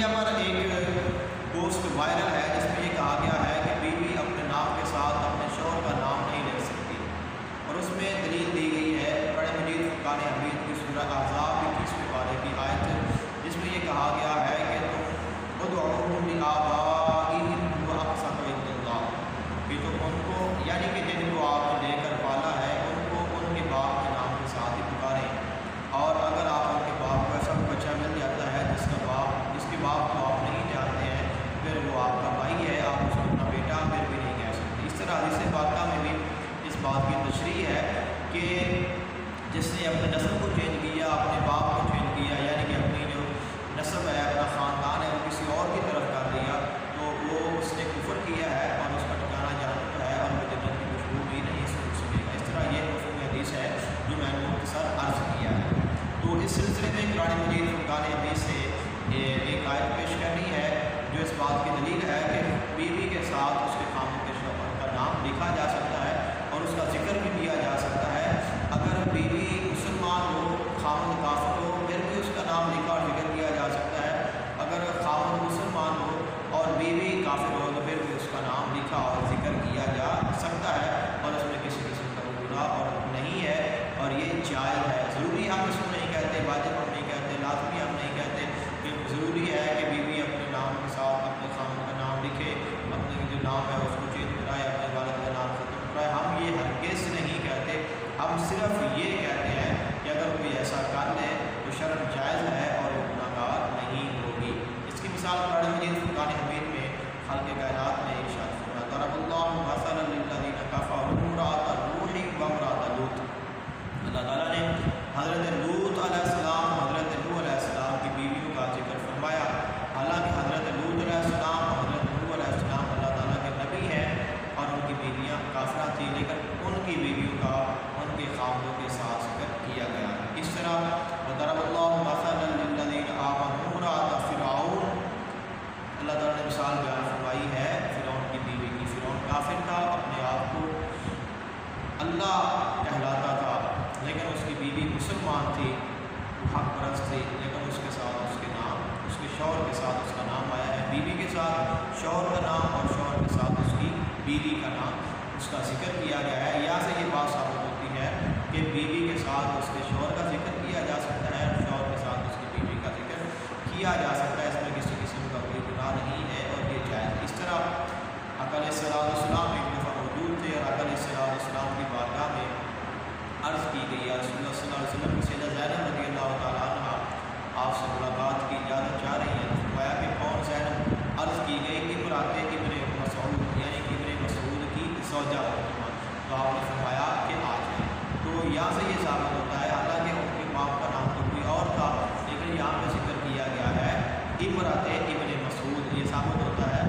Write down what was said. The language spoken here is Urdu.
میڈیا پر ایک پوسٹ وائرل ہے جس میں یہ کہا گیا ہے کہ بیوی اپنے نام کے ساتھ اپنے شوہر کا نام نہیں لکھ سکتی، اور اس میں دلیل دی گئی ہے قرآن مجید فرقان حمید کی سورہ احزاب 21ویں پارے کی آیت، جس میں یہ کہا گیا ہے کہ تم ادعوہم لآبائہم هو اقسط عند اللہ، کہ تم ان کو یعنی کہ جن کو آپ نے لے کر پالا ہے ان کو ان کے باپ کے نام کے ساتھ ہی پکاریں، اور اگر آپ ان کے باپ کو ایسا بچہ مل جاتا ہے جس کے باپ کو آپ نہیں جانتے ہیں، پھر وہ آپ کا بھائی ہے، آپ اس کو اپنا بیٹا پھر بھی نہیں کہہ سکتے۔ اس طرح حدیث پاکہ میں بھی اس بات کی تشریح ہے کہ جس نے اپنے نسب کو چینج کیا، اپنے باپ کو چینج کیا، یعنی کہ اپنی جو نسب ہے، اپنا خاندان ہے، وہ کسی اور کی طرف کر دیا، تو وہ اس نے کفر کیا ہے اور اس کا ٹھکانہ جہنم ہے، اور وہ جنت کی خوشبو بھی نہیں سنے گا۔ اس طرح یہ مفہوم حدیث ہے جو میں نے مختصر عرض کیا ہے۔ تو اس سلسلے میں قرآن مجید فرقان حمید سے ایک آیت پیش کرنی ہے جو اس بات کی دلیل ہے کہ بیوی کے ساتھ اس کے خامد کے شوہر کا نام لکھا جا سکتا ہے اور اس کا ذکر بھی کیا جا سکتا ہے۔ اگر بیوی مسلمان ہو، خامد کافر ہو، پھر بھی اس کا نام لکھا اور ذکر کیا جا سکتا ہے۔ اگر خامد مسلمان ہو اور بیوی کافر ہو تو پھر بھی اس کا نام لکھا اور ذکر کیا جا سکتا ہے، اور اس میں کسی قسم کا گناہ اور نہیں ہے، اور یہ جائز ہے۔ ضروری ہم اس کو نہیں کہتے، واجب ہم نہیں کہتے، لازمی ہم نہیں کہتے کہ ضروری ہے کہ بیوی اپنے نام کے ساتھ اپنے خامد کا نام لکھے، اپنے جو نام ہے اس کو چینج کرائے، اپنے والد کا نام ختم کرائے۔ ہم یہ ہرگز نہیں کہتے، ہم صرف یہ کہتے ہیں کہ اگر کوئی ایسا کر لے تو شرعاً جائز ہے اور وہ گناہ گار نہیں ہوگی۔ اس کی مثال قرآن مجید فرقان حمید میں خلق کائنات میں ارشاد فرمایا، ضرب اللہ مثلا للذین کفروا امرأۃ نوح وامرأۃ لوط۔ اللہ تعالیٰ نے حضرت لوط علیہ السلام، حضرت نوح علیہ السلام کی بیویوں کا ذکر فرمایا، حالانکہ حضرت لوط علیہ السلام، حضرت نوح علیہ السلام اللہ تعالیٰ کے نبی ہیں اور ان کی بیویاں کافرہ تھیں، لیکن ان کی بیویوں کا ان کے خامدوں کے ساتھ ذکر کیا گیا۔ اس طرح وضرب اللہ مثلا للذین آمنوا امرأۃ فرعون، اللہ تعالیٰ نے مثال بیان فرمائی ہے فرعون کی بیوی کی۔ فرعون کافر تھا، اپنے آپ کو اللہ کہلاتا تھا، لیکن اس کی بیوی مسلمان تھی، حق پرست تھی، لیکن اس کے ساتھ اس کے نام، اس کے شوہر کے ساتھ اس کا نام آیا ہے، بیوی کے ساتھ شوہر کا نام اور شوہر کے ساتھ اس کی بیوی کا نام، اس کا ذکر کیا گیا ہے۔ یہاں سے یہ بات ثابت ہوتی ہے کہ بیوی کے ساتھ اس کے شوہر کا ذکر کیا جا سکتا ہے اور شوہر کے ساتھ اس کی بیوی کا ذکر کیا جا سکتا ہے، اس میں کسی قسم کا کوئی گناہ نہیں ہے اور یہ جائز۔ اس طرح آقا علیہ السلام ایک دفعہ موجود تھے اور آقا علیہ السلام کی بارگاہ میں عرض کی گئی، یا رسول اللہ صلی اللہ علیہ وسلم کی سیدہ زینب رضی اللہ تعالیٰ عنہ آپ سے ملاقات کی اجازت چاہ رہی ہیں، فرمایا کہ کون زینب؟ عرض کی گئی کہ امرأۃ ابن مسعود، یعنی کہ ابن مسعود کی زوجہ ہوتما، تو آپ نے فرمایا کہ آ جائیں۔ تو یہاں سے یہ ثابت ہوتا ہے، حالانکہ ان کے باپ کا نام تو کوئی اور تھا، لیکن یہاں پہ ذکر کیا گیا ہے امرأۃ ابن مسعود، یہ ثابت ہوتا ہے